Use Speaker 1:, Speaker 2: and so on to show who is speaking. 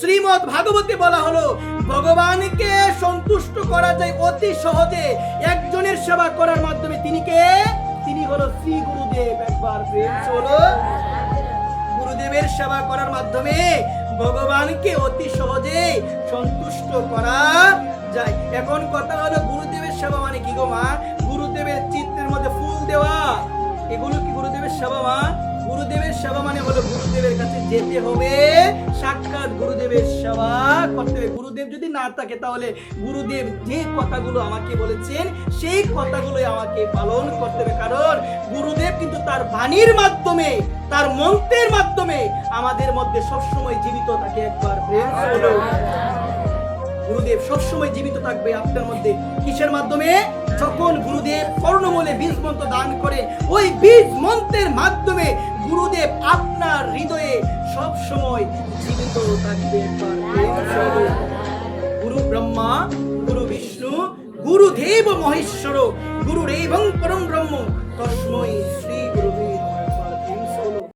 Speaker 1: শ্রীমদ্ ভাগবতে বলা হলো ভগবানকে সন্তুষ্ট করা যায় অতি সহজে একজনের সেবা করার মাধ্যমে। তিনি কে? তিনি হলো শ্রী গুরুদেব। একবার হলো গুরুদেবের সেবা করার মাধ্যমে ভগবানকে অতি সহজে সন্তুষ্ট করা যায়। এখন কথা হলো গুরুদেবের সেবা মানে কি গো মা? গুরুদেবের চিত্রের মধ্যে ফুল দেওয়া, এগুলো কি গুরুদেবের সেবা মা? গুরুদেবের সেবা মানে হলো গুরুদেবের কাছে যেতে হবে, সাক্ষাৎ গুরুদেবের সেবা করতে হবে। গুরুদেব যদি না থাকে তাহলে গুরুদেব যে কথাগুলো আমাকে বলেছেন সেই কথাগুলোই আমাকে পালন করতে হবে। কারণ গুরুদেব কিন্তু তার বাণীর মাধ্যমে, তার মন্ত্রের মাধ্যমে আমাদের মধ্যে সবসময় জীবিত থাকে। একবার গুরুদেব সবসময় জীবিত থাকবে আপনার মধ্যে। কিসের মাধ্যমে? যখন গুরুদেব কর্ণমূলে বীজ মন্ত্র দান করে, ওই বীজ মন্ত্রের মাধ্যমে গুরুদেব আপনার হৃদয়ে সবসময় জীবিত থাকবে। গুরু ব্রহ্মা গুরু বিষ্ণু গুরুদেব মহেশ্বর গুরুরেবং পরম ব্রহ্ম